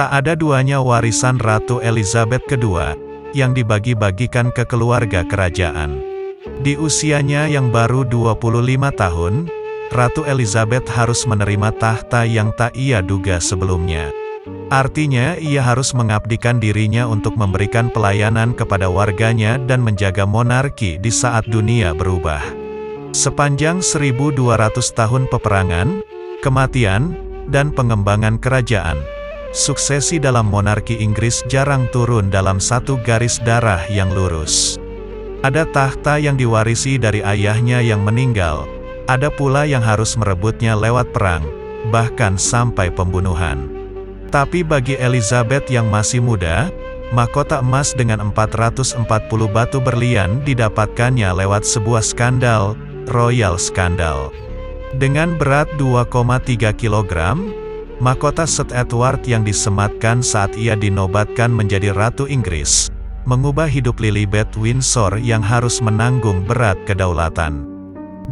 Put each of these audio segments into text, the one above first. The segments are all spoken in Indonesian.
Tak ada duanya warisan Ratu Elizabeth II, yang dibagi-bagikan ke keluarga kerajaan. Di usianya yang baru 25 tahun, Ratu Elizabeth harus menerima tahta yang tak ia duga sebelumnya. Artinya ia harus mengabdikan dirinya untuk memberikan pelayanan kepada warganya dan menjaga monarki di saat dunia berubah. Sepanjang 1200 tahun peperangan, kematian, dan pengembangan kerajaan, suksesi dalam monarki Inggris jarang turun dalam satu garis darah yang lurus. Ada tahta yang diwarisi dari ayahnya yang meninggal, ada pula yang harus merebutnya lewat perang, bahkan sampai pembunuhan. Tapi bagi Elizabeth yang masih muda, mahkota emas dengan 440 batu berlian didapatkannya lewat sebuah skandal, Royal Scandal. Dengan berat 2,3 kg, mahkota St. Edward yang disematkan saat ia dinobatkan menjadi Ratu Inggris, mengubah hidup Lilibet Windsor yang harus menanggung berat kedaulatan.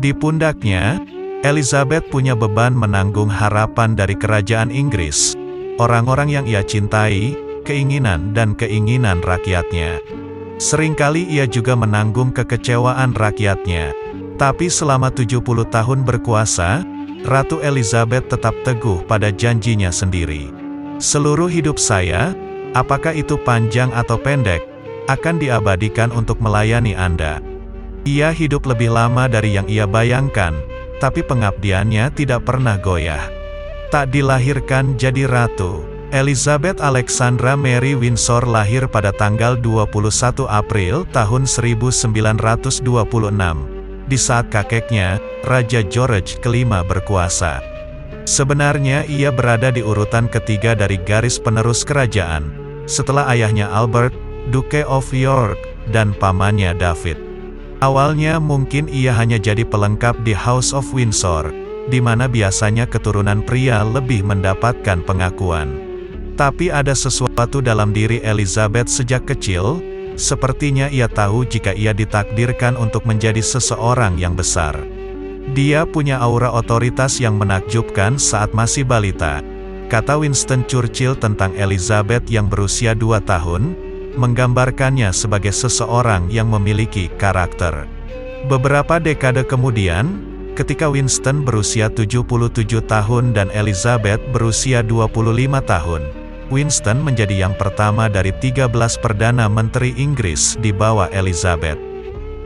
Di pundaknya, Elizabeth punya beban menanggung harapan dari kerajaan Inggris, orang-orang yang ia cintai, keinginan dan keinginan rakyatnya. Seringkali ia juga menanggung kekecewaan rakyatnya. Tapi selama 70 tahun berkuasa, Ratu Elizabeth tetap teguh pada janjinya sendiri. Seluruh hidup saya, apakah itu panjang atau pendek, akan diabadikan untuk melayani Anda. Ia hidup lebih lama dari yang ia bayangkan, tapi pengabdiannya tidak pernah goyah. Tak dilahirkan jadi ratu, Elizabeth Alexandra Mary Windsor lahir pada tanggal 21 April tahun 1926, di saat kakeknya, Raja George kelima berkuasa. Sebenarnya ia berada di urutan ketiga dari garis penerus kerajaan, setelah ayahnya Albert, Duke of York, dan pamannya David. Awalnya mungkin ia hanya jadi pelengkap di House of Windsor, di mana biasanya keturunan pria lebih mendapatkan pengakuan. Tapi ada sesuatu dalam diri Elizabeth sejak kecil, sepertinya ia tahu jika ia ditakdirkan untuk menjadi seseorang yang besar. Dia punya aura otoritas yang menakjubkan saat masih balita, kata Winston Churchill tentang Elizabeth yang berusia 2 tahun, menggambarkannya sebagai seseorang yang memiliki karakter. Beberapa dekade kemudian, ketika Winston berusia 77 tahun dan Elizabeth berusia 25 tahun, Winston menjadi yang pertama dari 13 Perdana Menteri Inggris di bawah Elizabeth.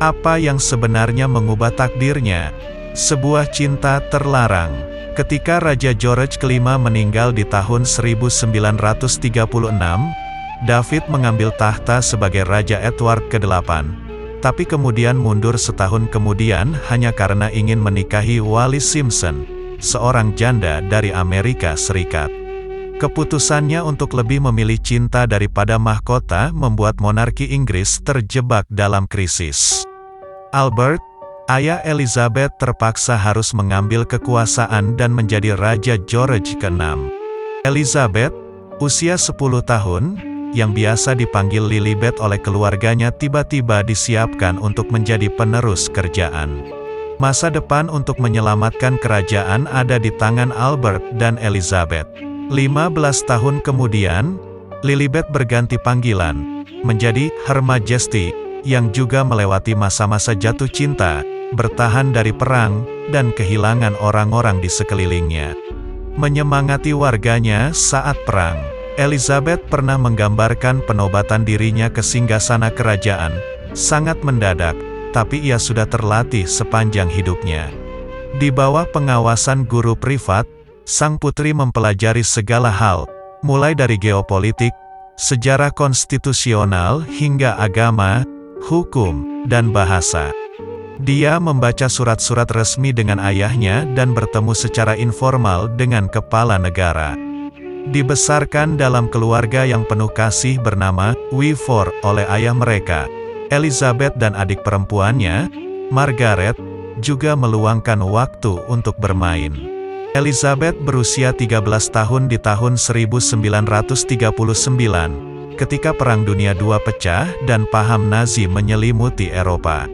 Apa yang sebenarnya mengubah takdirnya? Sebuah cinta terlarang. Ketika Raja George kelima meninggal di tahun 1936, David mengambil tahta sebagai Raja Edward ke-8. Tapi kemudian mundur setahun kemudian hanya karena ingin menikahi Wallis Simpson, seorang janda dari Amerika Serikat. Keputusannya untuk lebih memilih cinta daripada mahkota membuat monarki Inggris terjebak dalam krisis. Albert, ayah Elizabeth terpaksa harus mengambil kekuasaan dan menjadi Raja George ke-6. Elizabeth, usia 10 tahun, yang biasa dipanggil Lilibet oleh keluarganya tiba-tiba disiapkan untuk menjadi penerus kerjaan. Masa depan untuk menyelamatkan kerajaan ada di tangan Albert dan Elizabeth. 15 tahun kemudian, Lilibet berganti panggilan, menjadi Her Majesty, yang juga melewati masa-masa jatuh cinta, bertahan dari perang, dan kehilangan orang-orang di sekelilingnya. Menyemangati warganya saat perang, Elizabeth pernah menggambarkan penobatan dirinya ke singgasana kerajaan, sangat mendadak, tapi ia sudah terlatih sepanjang hidupnya. Di bawah pengawasan guru privat, sang putri mempelajari segala hal, mulai dari geopolitik, sejarah konstitusional hingga agama, hukum, dan bahasa. Dia membaca surat-surat resmi dengan ayahnya dan bertemu secara informal dengan kepala negara. Dibesarkan dalam keluarga yang penuh kasih bernama Weaver oleh ayah mereka, Elizabeth dan adik perempuannya, Margaret, juga meluangkan waktu untuk bermain. Elizabeth berusia 13 tahun di tahun 1939, ketika Perang Dunia II pecah dan paham Nazi menyelimuti Eropa.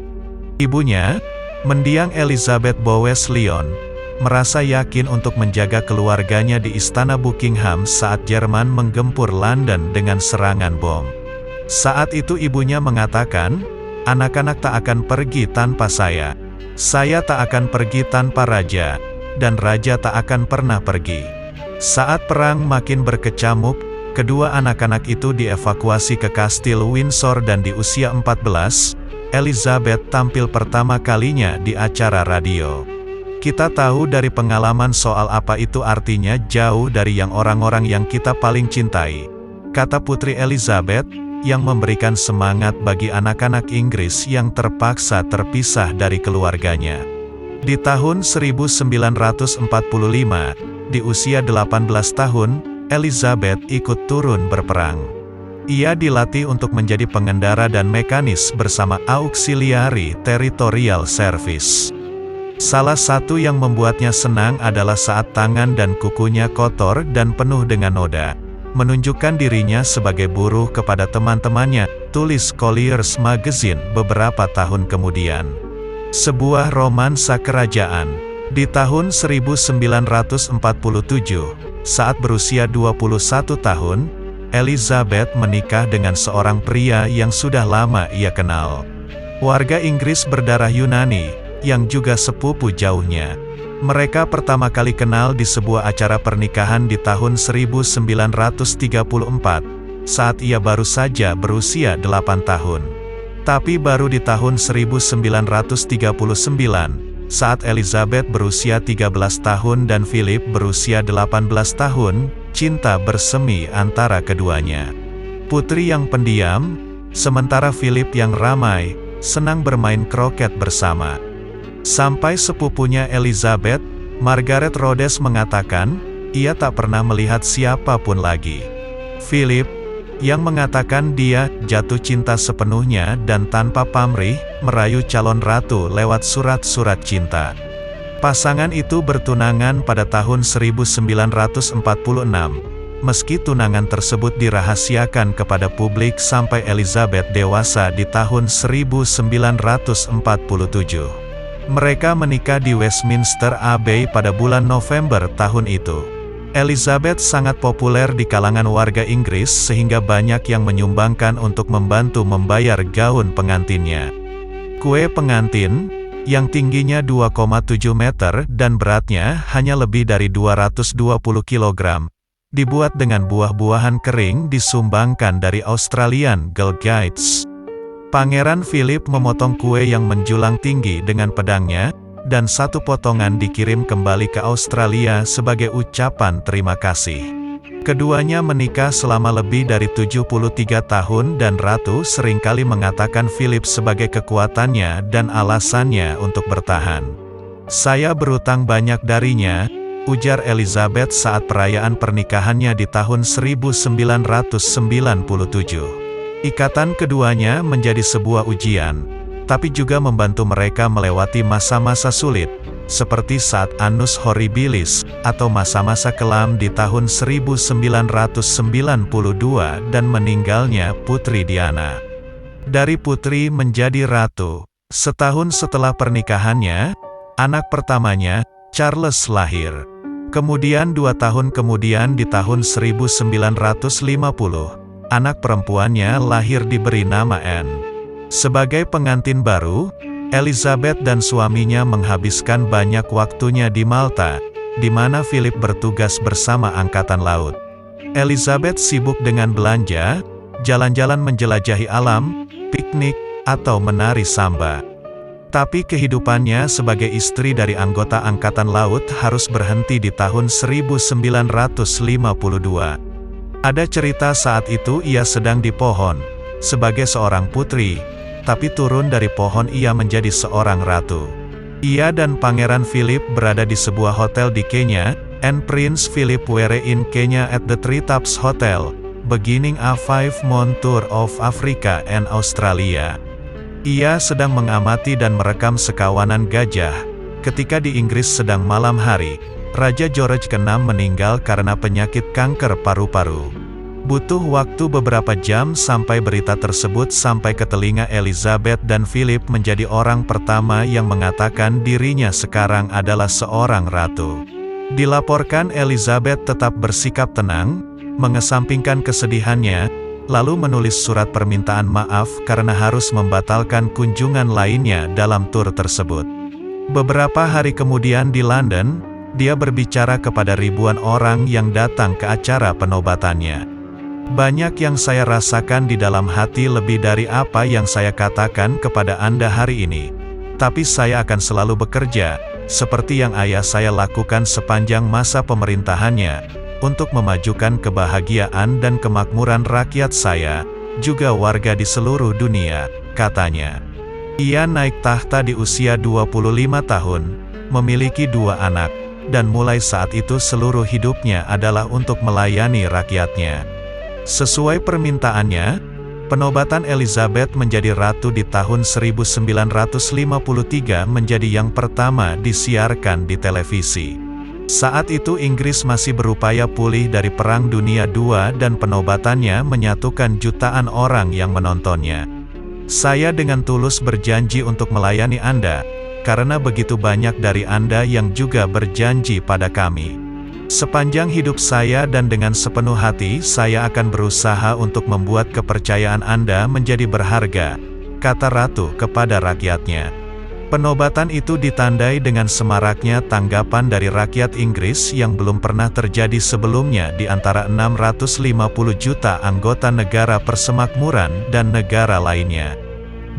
Ibunya, mendiang Elizabeth Bowes Lyon, merasa yakin untuk menjaga keluarganya di Istana Buckingham saat Jerman menggempur London dengan serangan bom. Saat itu ibunya mengatakan, "Anak-anak tak akan pergi tanpa saya. Saya tak akan pergi tanpa raja, dan raja tak akan pernah pergi." Saat perang makin berkecamuk, kedua anak-anak itu dievakuasi ke Kastil Windsor dan di usia 14, Elizabeth tampil pertama kalinya di acara radio. Kita tahu dari pengalaman soal apa itu artinya jauh dari yang orang-orang yang kita paling cintai, kata Putri Elizabeth, yang memberikan semangat bagi anak-anak Inggris yang terpaksa terpisah dari keluarganya. Di tahun 1945, di usia 18 tahun, Elizabeth ikut turun berperang. Ia dilatih untuk menjadi pengendara dan mekanis bersama Auxiliary Territorial Service. Salah satu yang membuatnya senang adalah saat tangan dan kukunya kotor dan penuh dengan noda, menunjukkan dirinya sebagai buruh kepada teman-temannya, tulis Collier's Magazine beberapa tahun kemudian. Sebuah romansa kerajaan. Di tahun 1947, saat berusia 21 tahun, Elizabeth menikah dengan seorang pria yang sudah lama ia kenal. Warga Inggris berdarah Yunani, yang juga sepupu jauhnya. Mereka pertama kali kenal di sebuah acara pernikahan di tahun 1934, saat ia baru saja berusia 8 tahun. Tapi baru di tahun 1939, saat Elizabeth berusia 13 tahun dan Philip berusia 18 tahun, cinta bersemi antara keduanya. Putri yang pendiam, sementara Philip yang ramai, senang bermain kroket bersama. Sampai sepupunya Elizabeth, Margaret Rhodes mengatakan, ia tak pernah melihat siapapun lagi. Philip, yang mengatakan dia jatuh cinta sepenuhnya dan tanpa pamrih, merayu calon ratu lewat surat-surat cinta. Pasangan itu bertunangan pada tahun 1946, meski tunangan tersebut dirahasiakan kepada publik sampai Elizabeth dewasa di tahun 1947. Mereka menikah di Westminster Abbey pada bulan November tahun itu. Elizabeth sangat populer di kalangan warga Inggris sehingga banyak yang menyumbangkan untuk membantu membayar gaun pengantinnya. Kue pengantin, yang tingginya 2,7 meter dan beratnya hanya lebih dari 220 kg, dibuat dengan buah-buahan kering disumbangkan dari Australian Girl Guides. Pangeran Philip memotong kue yang menjulang tinggi dengan pedangnya, dan satu potongan dikirim kembali ke Australia sebagai ucapan terima kasih. Keduanya menikah selama lebih dari 73 tahun dan Ratu seringkali mengatakan Philip sebagai kekuatannya dan alasannya untuk bertahan. "Saya berutang banyak darinya," ujar Elizabeth saat perayaan pernikahannya di tahun 1997. Ikatan keduanya menjadi sebuah ujian, tapi juga membantu mereka melewati masa-masa sulit, seperti saat Annus Horribilis, atau masa-masa kelam di tahun 1992 dan meninggalnya Putri Diana. Dari putri menjadi ratu, setahun setelah pernikahannya, anak pertamanya, Charles lahir. Kemudian 2 tahun kemudian di tahun 1950, anak perempuannya lahir diberi nama Anne. Sebagai pengantin baru, Elizabeth dan suaminya menghabiskan banyak waktunya di Malta, di mana Philip bertugas bersama Angkatan Laut. Elizabeth sibuk dengan belanja, jalan-jalan menjelajahi alam, piknik, atau menari samba. Tapi kehidupannya sebagai istri dari anggota Angkatan Laut harus berhenti di tahun 1952. Ada cerita saat itu ia sedang di pohon, sebagai seorang putri, tapi turun dari pohon ia menjadi seorang ratu. Ia dan Pangeran Philip berada di sebuah hotel di Kenya, and Prince Philip were in Kenya at the Treetops Hotel, beginning a 5-month tour of Africa and Australia. Ia sedang mengamati dan merekam sekawanan gajah. Ketika di Inggris sedang malam hari, Raja George ke-6 meninggal karena penyakit kanker paru-paru. Butuh waktu beberapa jam sampai berita tersebut sampai ke telinga Elizabeth dan Philip menjadi orang pertama yang mengatakan dirinya sekarang adalah seorang ratu. Dilaporkan Elizabeth tetap bersikap tenang, mengesampingkan kesedihannya, lalu menulis surat permintaan maaf karena harus membatalkan kunjungan lainnya dalam tur tersebut. Beberapa hari kemudian di London, dia berbicara kepada ribuan orang yang datang ke acara penobatannya. Banyak yang saya rasakan di dalam hati lebih dari apa yang saya katakan kepada Anda hari ini. Tapi saya akan selalu bekerja, seperti yang ayah saya lakukan sepanjang masa pemerintahannya, untuk memajukan kebahagiaan dan kemakmuran rakyat saya, juga warga di seluruh dunia, katanya. Ia naik tahta di usia 25 tahun, memiliki 2 anak, dan mulai saat itu seluruh hidupnya adalah untuk melayani rakyatnya. Sesuai permintaannya, penobatan Elizabeth menjadi ratu di tahun 1953 menjadi yang pertama disiarkan di televisi. Saat itu Inggris masih berupaya pulih dari Perang Dunia II dan penobatannya menyatukan jutaan orang yang menontonnya. Saya dengan tulus berjanji untuk melayani Anda, karena begitu banyak dari Anda yang juga berjanji pada kami. Sepanjang hidup saya dan dengan sepenuh hati saya akan berusaha untuk membuat kepercayaan Anda menjadi berharga, kata Ratu kepada rakyatnya. Penobatan itu ditandai dengan semaraknya tanggapan dari rakyat Inggris yang belum pernah terjadi sebelumnya di antara 650 juta anggota negara persemakmuran dan negara lainnya.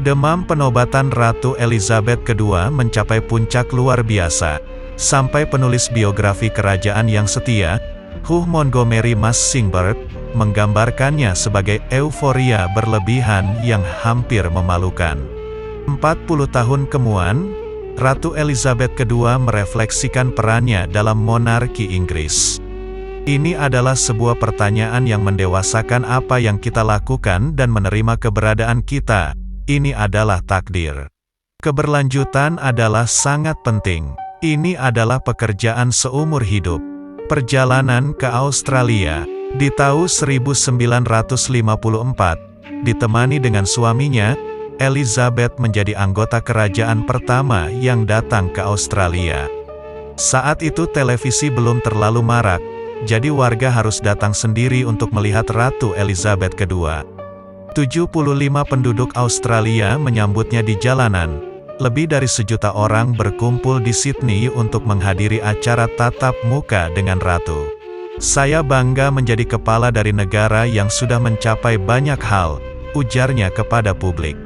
Demam penobatan Ratu Elizabeth II mencapai puncak luar biasa, sampai penulis biografi kerajaan yang setia, Hugh Montgomery Muhlenberg, menggambarkannya sebagai euforia berlebihan yang hampir memalukan. 40 tahun kemudian, Ratu Elizabeth II merefleksikan perannya dalam monarki Inggris. Ini adalah sebuah pertanyaan yang mendewasakan apa yang kita lakukan dan menerima keberadaan kita. Ini adalah takdir. Keberlanjutan adalah sangat penting. Ini adalah pekerjaan seumur hidup. Perjalanan ke Australia di tahun 1954, ditemani dengan suaminya, Elizabeth menjadi anggota kerajaan pertama yang datang ke Australia. Saat itu televisi belum terlalu marak, jadi warga harus datang sendiri untuk melihat Ratu Elizabeth II. 75 penduduk Australia menyambutnya di jalanan. Lebih dari 1 juta orang berkumpul di Sydney untuk menghadiri acara tatap muka dengan Ratu. Saya bangga menjadi kepala dari negara yang sudah mencapai banyak hal, ujarnya kepada publik.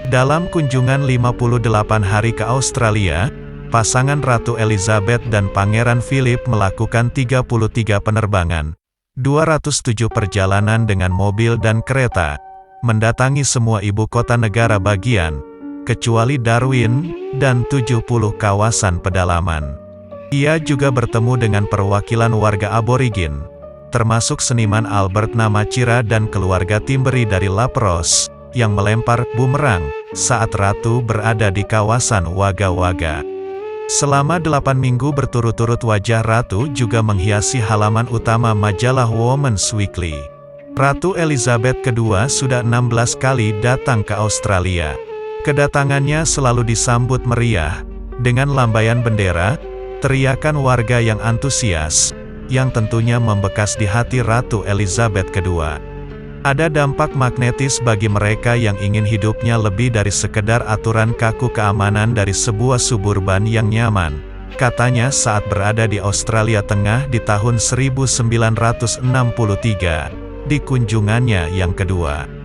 Dalam kunjungan 58 hari ke Australia, pasangan Ratu Elizabeth dan Pangeran Philip melakukan 33 penerbangan, 207 perjalanan dengan mobil dan kereta, mendatangi semua ibu kota negara bagian, kecuali Darwin, dan 70 kawasan pedalaman. Ia juga bertemu dengan perwakilan warga aborigin, termasuk seniman Albert Namachira dan keluarga Timberi dari Lapros, yang melempar bumerang saat Ratu berada di kawasan Wagga-Wagga. Selama 8 minggu berturut-turut wajah Ratu juga menghiasi halaman utama majalah Women's Weekly. Ratu Elizabeth II sudah 16 kali datang ke Australia. Kedatangannya selalu disambut meriah, dengan lambaian bendera, teriakan warga yang antusias, yang tentunya membekas di hati Ratu Elizabeth II. Ada dampak magnetis bagi mereka yang ingin hidupnya lebih dari sekedar aturan kaku keamanan dari sebuah suburban yang nyaman, katanya saat berada di Australia Tengah di tahun 1963, di kunjungannya yang kedua.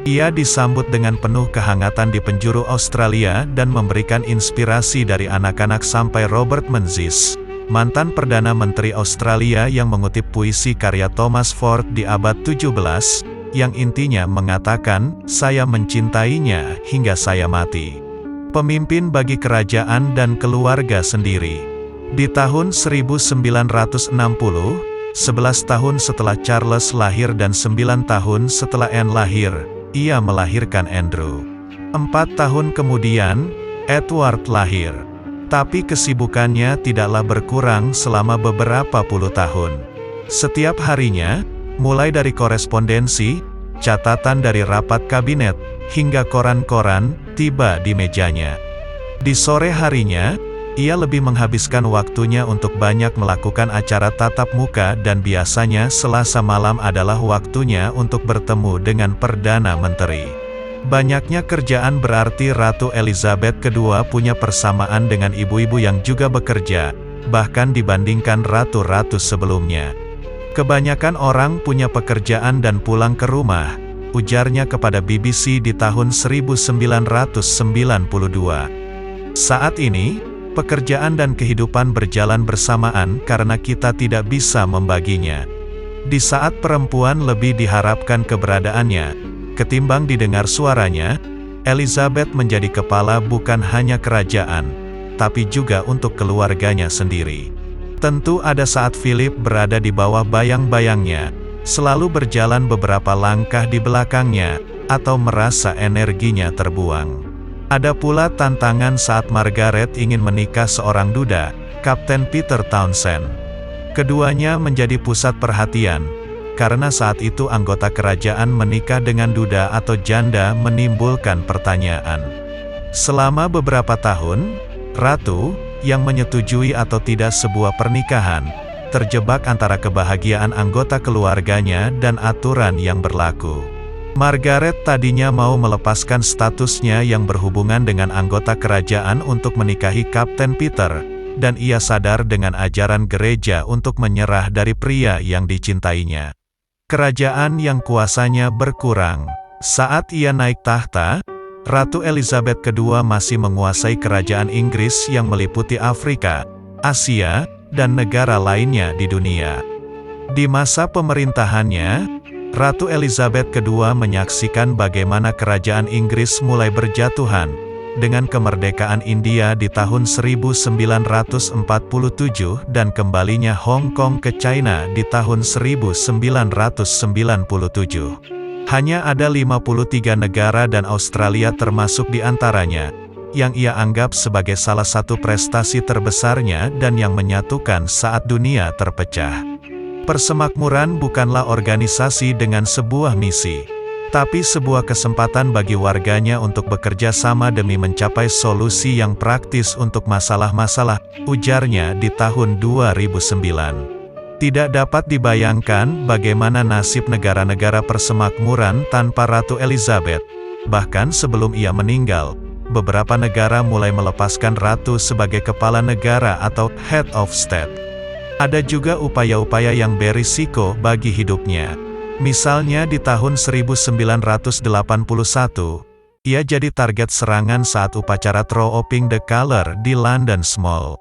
Ia disambut dengan penuh kehangatan di penjuru Australia dan memberikan inspirasi dari anak-anak sampai Robert Menzies, mantan Perdana Menteri Australia yang mengutip puisi karya Thomas Ford di abad 17, yang intinya mengatakan, "Saya mencintainya hingga saya mati." Pemimpin bagi kerajaan dan keluarga sendiri. Di tahun 1960, 11 tahun setelah Charles lahir dan 9 tahun setelah Anne lahir, ia melahirkan Andrew. 4 tahun kemudian, Edward lahir. Tapi kesibukannya tidaklah berkurang selama beberapa puluh tahun. Setiap harinya, Mulai dari korespondensi, catatan dari rapat kabinet, hingga koran-koran, tiba di mejanya. Di sore harinya, ia lebih menghabiskan waktunya untuk banyak melakukan acara tatap muka dan biasanya Selasa malam adalah waktunya untuk bertemu dengan Perdana Menteri. Banyaknya kerjaan berarti Ratu Elizabeth II punya persamaan dengan ibu-ibu yang juga bekerja, bahkan dibandingkan ratu-ratu sebelumnya. Kebanyakan orang punya pekerjaan dan pulang ke rumah, ujarnya kepada BBC di tahun 1992. Saat ini, pekerjaan dan kehidupan berjalan bersamaan karena kita tidak bisa membaginya. Di saat perempuan lebih diharapkan keberadaannya, ketimbang didengar suaranya, Elizabeth menjadi kepala bukan hanya kerajaan, tapi juga untuk keluarganya sendiri. Tentu ada saat Philip berada di bawah bayang-bayangnya, selalu berjalan beberapa langkah di belakangnya, atau merasa energinya terbuang. Ada pula tantangan saat Margaret ingin menikah seorang duda, Kapten Peter Townsend. Keduanya menjadi pusat perhatian, karena saat itu anggota kerajaan menikah dengan duda atau janda menimbulkan pertanyaan. Selama beberapa tahun, Ratu, yang menyetujui atau tidak sebuah pernikahan, terjebak antara kebahagiaan anggota keluarganya dan aturan yang berlaku. Margaret tadinya mau melepaskan statusnya yang berhubungan dengan anggota kerajaan untuk menikahi Kapten Peter, dan ia sadar dengan ajaran gereja untuk menyerah dari pria yang dicintainya. Kerajaan yang kuasanya berkurang. Saat ia naik tahta, Ratu Elizabeth II masih menguasai kerajaan Inggris yang meliputi Afrika, Asia, dan negara lainnya di dunia. Di masa pemerintahannya, Ratu Elizabeth II menyaksikan bagaimana kerajaan Inggris mulai berjatuhan, dengan kemerdekaan India di tahun 1947 dan kembalinya Hong Kong ke China di tahun 1997. Hanya ada 53 negara dan Australia termasuk di antaranya, yang ia anggap sebagai salah satu prestasi terbesarnya dan yang menyatukan saat dunia terpecah. Persemakmuran bukanlah organisasi dengan sebuah misi, tapi sebuah kesempatan bagi warganya untuk bekerja sama demi mencapai solusi yang praktis untuk masalah-masalah, ujarnya di tahun 2009. Tidak dapat dibayangkan bagaimana nasib negara-negara persemakmuran tanpa Ratu Elizabeth. Bahkan sebelum ia meninggal, beberapa negara mulai melepaskan Ratu sebagai kepala negara atau head of state. Ada juga upaya-upaya yang berisiko bagi hidupnya. Misalnya di tahun 1981, ia jadi target serangan saat upacara Throwing the Colour di London Mall.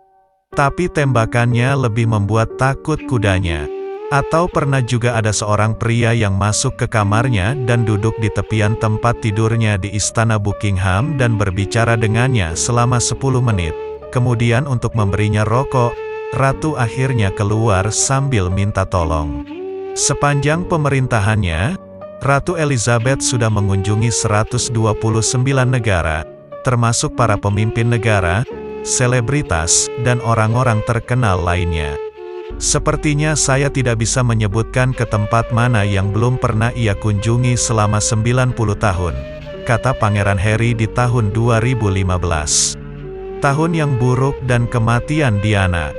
Tapi tembakannya lebih membuat takut kudanya. Atau pernah juga ada seorang pria yang masuk ke kamarnya dan duduk di tepian tempat tidurnya di Istana Buckingham dan berbicara dengannya selama 10 menit. Kemudian untuk memberinya rokok, Ratu akhirnya keluar sambil minta tolong. Sepanjang pemerintahannya, Ratu Elizabeth sudah mengunjungi 129 negara, termasuk para pemimpin negara, selebritas, dan orang-orang terkenal lainnya. Sepertinya saya tidak bisa menyebutkan ke tempat mana yang belum pernah ia kunjungi selama 90 tahun, kata Pangeran Harry di tahun 2015. Tahun yang buruk dan kematian Diana.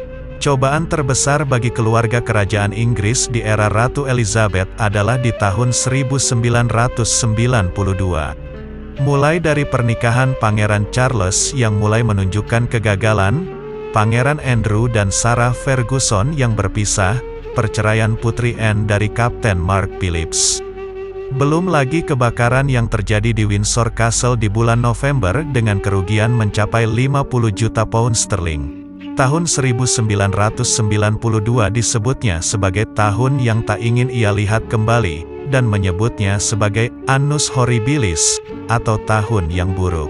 Cobaan terbesar bagi keluarga kerajaan Inggris di era Ratu Elizabeth adalah di tahun 1992. Mulai dari pernikahan Pangeran Charles yang mulai menunjukkan kegagalan, Pangeran Andrew dan Sarah Ferguson yang berpisah, perceraian Putri Anne dari Kapten Mark Phillips. Belum lagi kebakaran yang terjadi di Windsor Castle di bulan November dengan kerugian mencapai 50 juta pound sterling. Tahun 1992 disebutnya sebagai tahun yang tak ingin ia lihat kembali, dan menyebutnya sebagai Annus Horribilis, atau tahun yang buruk.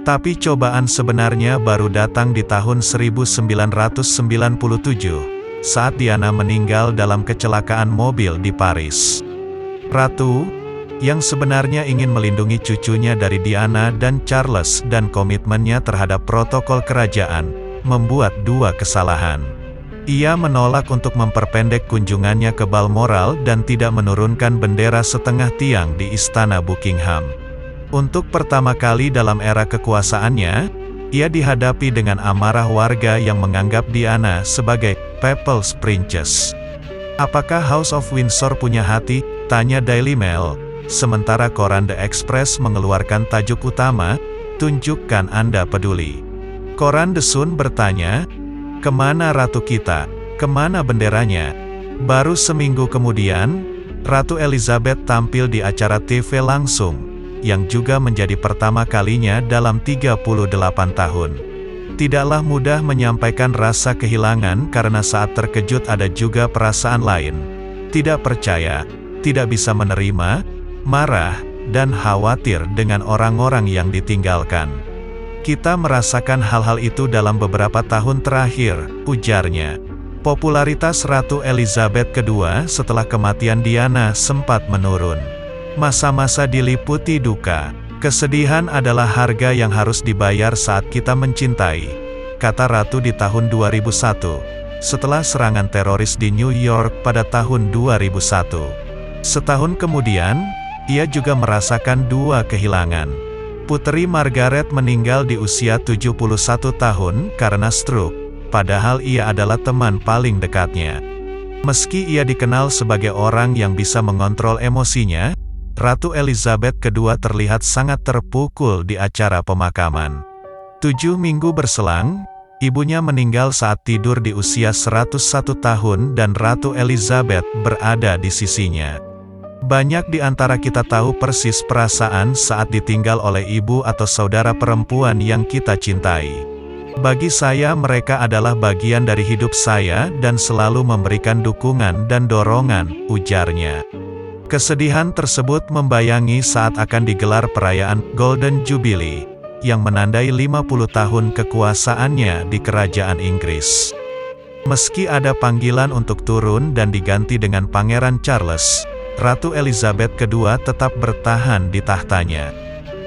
Tapi cobaan sebenarnya baru datang di tahun 1997, saat Diana meninggal dalam kecelakaan mobil di Paris. Ratu, yang sebenarnya ingin melindungi cucunya dari Diana dan Charles dan komitmennya terhadap protokol kerajaan, membuat dua kesalahan. Ia menolak untuk memperpendek kunjungannya ke Balmoral dan tidak menurunkan bendera setengah tiang di Istana Buckingham. Untuk pertama kali dalam era kekuasaannya, ia dihadapi dengan amarah warga yang menganggap Diana sebagai People's Princess. "Apakah House of Windsor punya hati?" tanya Daily Mail, sementara koran The Express mengeluarkan tajuk utama, "Tunjukkan Anda peduli." Koran The Sun bertanya, "Kemana ratu kita? Kemana benderanya?" Baru seminggu kemudian, Ratu Elizabeth tampil di acara TV langsung, yang juga menjadi pertama kalinya dalam 38 tahun. Tidaklah mudah menyampaikan rasa kehilangan karena saat terkejut ada juga perasaan lain. Tidak percaya, tidak bisa menerima, marah, dan khawatir dengan orang-orang yang ditinggalkan. "Kita merasakan hal-hal itu dalam beberapa tahun terakhir," ujarnya. Popularitas Ratu Elizabeth II setelah kematian Diana sempat menurun. Masa-masa diliputi duka. "Kesedihan adalah harga yang harus dibayar saat kita mencintai," kata Ratu di tahun 2001, setelah serangan teroris di New York pada tahun 2001. Setahun kemudian, ia juga merasakan dua kehilangan. Putri Margaret meninggal di usia 71 tahun karena stroke, padahal ia adalah teman paling dekatnya. Meski ia dikenal sebagai orang yang bisa mengontrol emosinya, Ratu Elizabeth II terlihat sangat terpukul di acara pemakaman. 7 minggu berselang, ibunya meninggal saat tidur di usia 101 tahun dan Ratu Elizabeth berada di sisinya. Banyak di antara kita tahu persis perasaan saat ditinggal oleh ibu atau saudara perempuan yang kita cintai. "Bagi saya mereka adalah bagian dari hidup saya dan selalu memberikan dukungan dan dorongan," ujarnya. Kesedihan tersebut membayangi saat akan digelar perayaan Golden Jubilee, yang menandai 50 tahun kekuasaannya di Kerajaan Inggris. Meski ada panggilan untuk turun dan diganti dengan Pangeran Charles, Ratu Elizabeth II tetap bertahan di tahtanya.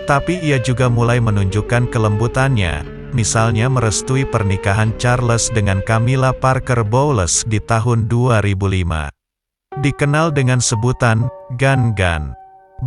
Tapi ia juga mulai menunjukkan kelembutannya, misalnya merestui pernikahan Charles dengan Camilla Parker Bowles di tahun 2005. Dikenal dengan sebutan Gan-Gan.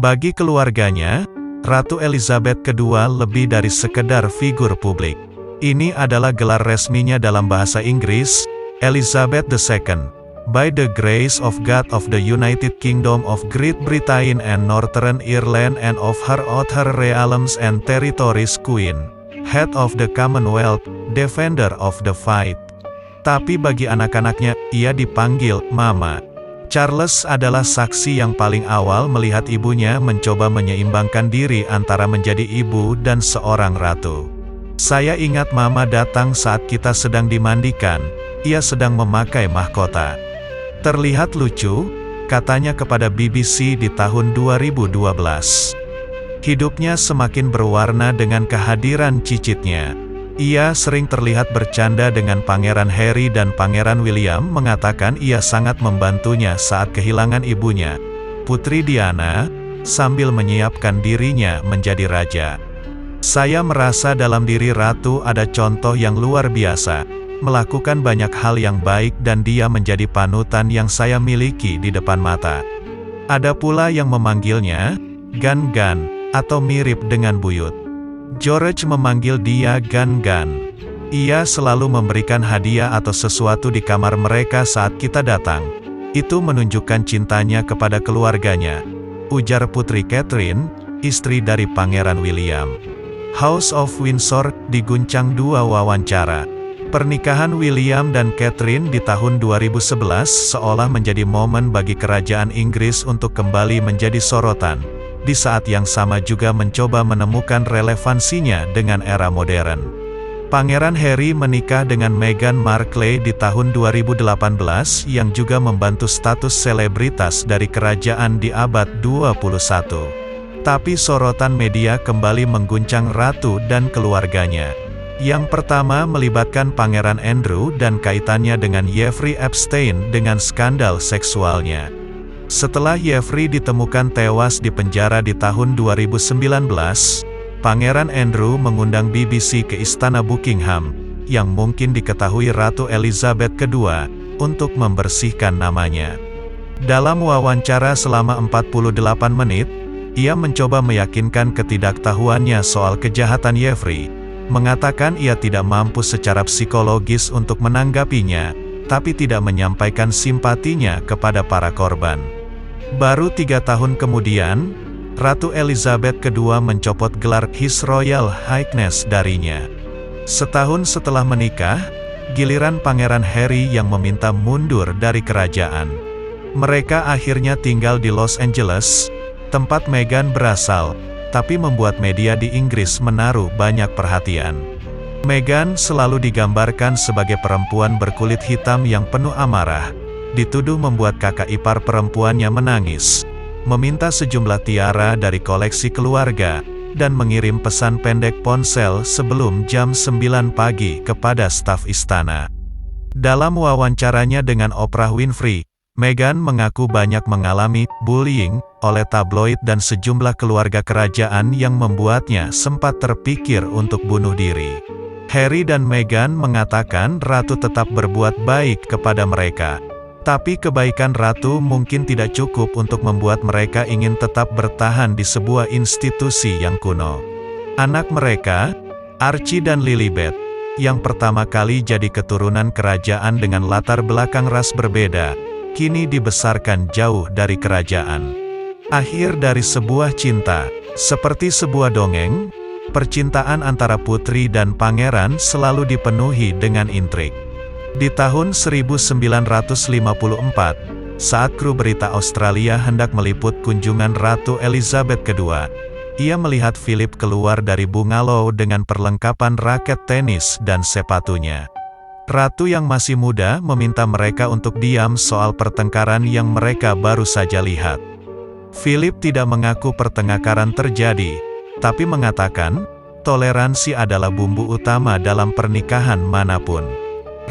Bagi keluarganya, Ratu Elizabeth II lebih dari sekedar figur publik. Ini adalah gelar resminya dalam bahasa Inggris, Elizabeth II. By the grace of God of the United Kingdom of Great Britain and Northern Ireland and of her outer realms and territories Queen, Head of the Commonwealth, Defender of the Faith. Tapi bagi anak-anaknya, ia dipanggil Mama. Charles adalah saksi yang paling awal melihat ibunya mencoba menyeimbangkan diri antara menjadi ibu dan seorang ratu. "Saya ingat Mama datang saat kita sedang dimandikan, ia sedang memakai mahkota. Terlihat lucu," katanya kepada BBC di tahun 2012. Hidupnya semakin berwarna dengan kehadiran cicitnya. Ia sering terlihat bercanda dengan Pangeran Harry dan Pangeran William, mengatakan ia sangat membantunya saat kehilangan ibunya, Putri Diana, sambil menyiapkan dirinya menjadi raja. "Saya merasa dalam diri Ratu ada contoh yang luar biasa, melakukan banyak hal yang baik dan dia menjadi panutan yang saya miliki di depan mata." Ada pula yang memanggilnya Gan-Gan, atau mirip dengan buyut. George memanggil dia Gan-Gan. "Ia selalu memberikan hadiah atau sesuatu di kamar mereka saat kita datang. Itu menunjukkan cintanya kepada keluarganya," ujar Putri Catherine, istri dari Pangeran William. House of Windsor diguncang dua wawancara. Pernikahan William dan Catherine di tahun 2011 seolah menjadi momen bagi kerajaan Inggris untuk kembali menjadi sorotan, di saat yang sama juga mencoba menemukan relevansinya dengan era modern. Pangeran Harry menikah dengan Meghan Markle di tahun 2018 yang juga membantu status selebritas dari kerajaan di abad 21. Tapi sorotan media kembali mengguncang Ratu dan keluarganya. Yang pertama melibatkan Pangeran Andrew dan kaitannya dengan Jeffrey Epstein dengan skandal seksualnya. Setelah Jeffrey ditemukan tewas di penjara di tahun 2019, Pangeran Andrew mengundang BBC ke Istana Buckingham, yang mungkin diketahui Ratu Elizabeth II, untuk membersihkan namanya. Dalam wawancara selama 48 menit, ia mencoba meyakinkan ketidaktahuannya soal kejahatan Jeffrey, mengatakan ia tidak mampu secara psikologis untuk menanggapinya, tapi tidak menyampaikan simpatinya kepada para korban. Baru 3 tahun kemudian, Ratu Elizabeth II mencopot gelar His Royal Highness darinya. Setahun setelah menikah, giliran Pangeran Harry yang meminta mundur dari kerajaan. Mereka akhirnya tinggal di Los Angeles, tempat Meghan berasal, tapi membuat media di Inggris menaruh banyak perhatian. Meghan selalu digambarkan sebagai perempuan berkulit hitam yang penuh amarah, dituduh membuat kakak ipar perempuannya menangis, meminta sejumlah tiara dari koleksi keluarga, dan mengirim pesan pendek ponsel sebelum jam 9 pagi kepada staf istana. Dalam wawancaranya dengan Oprah Winfrey, Meghan mengaku banyak mengalami bullying oleh tabloid dan sejumlah keluarga kerajaan yang membuatnya sempat terpikir untuk bunuh diri. Harry dan Meghan mengatakan Ratu tetap berbuat baik kepada mereka. Tapi kebaikan Ratu mungkin tidak cukup untuk membuat mereka ingin tetap bertahan di sebuah institusi yang kuno. Anak mereka, Archie dan Lilibet, yang pertama kali jadi keturunan kerajaan dengan latar belakang ras berbeda, kini dibesarkan jauh dari kerajaan. Akhir dari sebuah cinta, seperti sebuah dongeng, percintaan antara putri dan pangeran selalu dipenuhi dengan intrik. Di tahun 1954, saat kru berita Australia hendak meliput kunjungan Ratu Elizabeth II, ia melihat Philip keluar dari bungalow dengan perlengkapan raket tenis dan sepatunya. Ratu yang masih muda meminta mereka untuk diam soal pertengkaran yang mereka baru saja lihat. Philip tidak mengaku pertengkaran terjadi, tapi mengatakan, toleransi adalah bumbu utama dalam pernikahan manapun.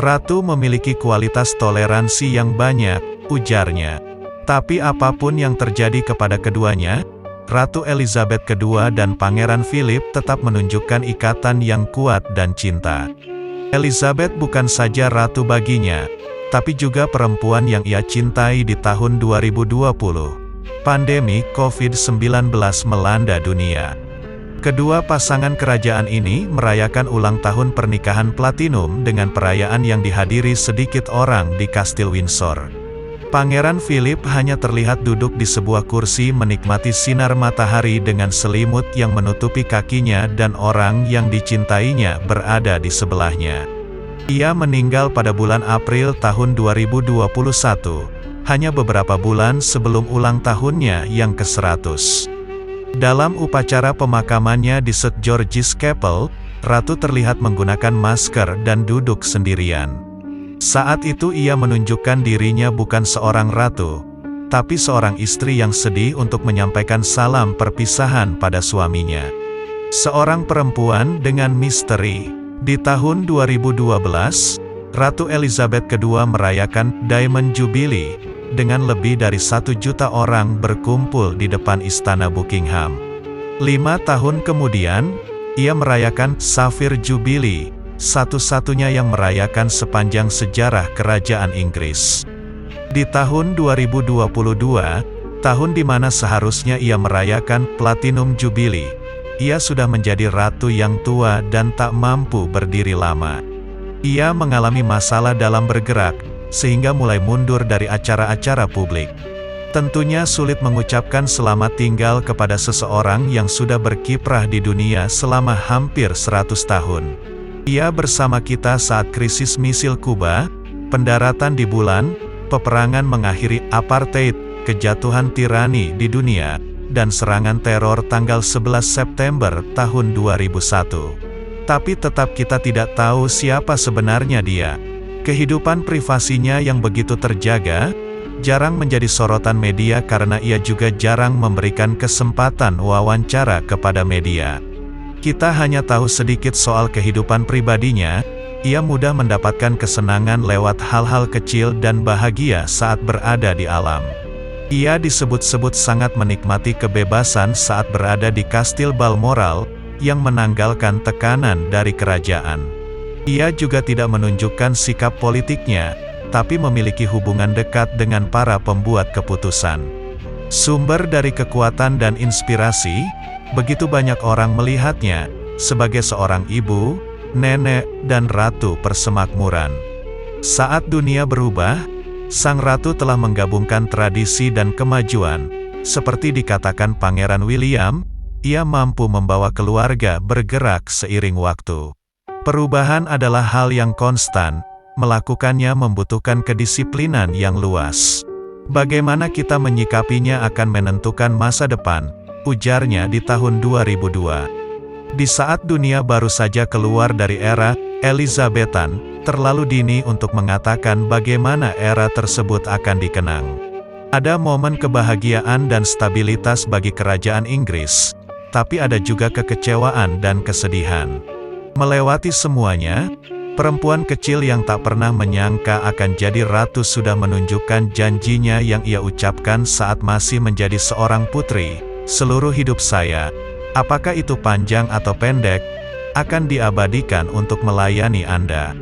Ratu memiliki kualitas toleransi yang banyak, ujarnya. Tapi apapun yang terjadi kepada keduanya, Ratu Elizabeth II dan Pangeran Philip tetap menunjukkan ikatan yang kuat dan cinta. Elizabeth bukan saja ratu baginya, tapi juga perempuan yang ia cintai di tahun 2020. Pandemi COVID-19 melanda dunia. Kedua pasangan kerajaan ini merayakan ulang tahun pernikahan platinum dengan perayaan yang dihadiri sedikit orang di Kastil Windsor. Pangeran Philip hanya terlihat duduk di sebuah kursi menikmati sinar matahari dengan selimut yang menutupi kakinya dan orang yang dicintainya berada di sebelahnya. Ia meninggal pada bulan April tahun 2021, hanya beberapa bulan sebelum ulang tahunnya yang ke-100. Dalam upacara pemakamannya di St. George's Chapel, Ratu terlihat menggunakan masker dan duduk sendirian. Saat itu ia menunjukkan dirinya bukan seorang ratu, tapi seorang istri yang sedih untuk menyampaikan salam perpisahan pada suaminya. Seorang perempuan dengan misteri. Di tahun 2012, Ratu Elizabeth II merayakan Diamond Jubilee, dengan lebih dari 1 juta orang berkumpul di depan Istana Buckingham. 5 tahun kemudian, ia merayakan Sapphire Jubilee, satu-satunya yang merayakan sepanjang sejarah kerajaan Inggris. Di tahun 2022, tahun di mana seharusnya ia merayakan Platinum Jubilee, ia sudah menjadi ratu yang tua dan tak mampu berdiri lama. Ia mengalami masalah dalam bergerak, sehingga mulai mundur dari acara-acara publik. Tentunya sulit mengucapkan selamat tinggal kepada seseorang yang sudah berkiprah di dunia selama hampir 100 tahun. Ia bersama kita saat krisis misil Kuba, pendaratan di bulan, peperangan mengakhiri apartheid, kejatuhan tirani di dunia, dan serangan teror tanggal 11 September tahun 2001. Tapi tetap kita tidak tahu siapa sebenarnya dia. Kehidupan privasinya yang begitu terjaga, jarang menjadi sorotan media karena ia juga jarang memberikan kesempatan wawancara kepada media. Kita hanya tahu sedikit soal kehidupan pribadinya. Ia mudah mendapatkan kesenangan lewat hal-hal kecil dan bahagia saat berada di alam. Ia disebut-sebut sangat menikmati kebebasan saat berada di Kastil Balmoral, yang menanggalkan tekanan dari kerajaan. Ia juga tidak menunjukkan sikap politiknya, tapi memiliki hubungan dekat dengan para pembuat keputusan. Sumber dari kekuatan dan inspirasi, begitu banyak orang melihatnya sebagai seorang ibu, nenek, dan ratu persemakmuran. Saat dunia berubah, sang ratu telah menggabungkan tradisi dan kemajuan. Seperti dikatakan Pangeran William, ia mampu membawa keluarga bergerak seiring waktu. Perubahan adalah hal yang konstan, melakukannya membutuhkan kedisiplinan yang luas. Bagaimana kita menyikapinya akan menentukan masa depan, ujarnya di tahun 2002. Di saat dunia baru saja keluar dari era Elizabethan, terlalu dini untuk mengatakan bagaimana era tersebut akan dikenang. Ada momen kebahagiaan dan stabilitas bagi kerajaan Inggris, tapi ada juga kekecewaan dan kesedihan. Melewati semuanya, perempuan kecil yang tak pernah menyangka akan jadi ratu sudah menunjukkan janjinya yang ia ucapkan saat masih menjadi seorang putri. Seluruh hidup saya, apakah itu panjang atau pendek, akan diabadikan untuk melayani Anda.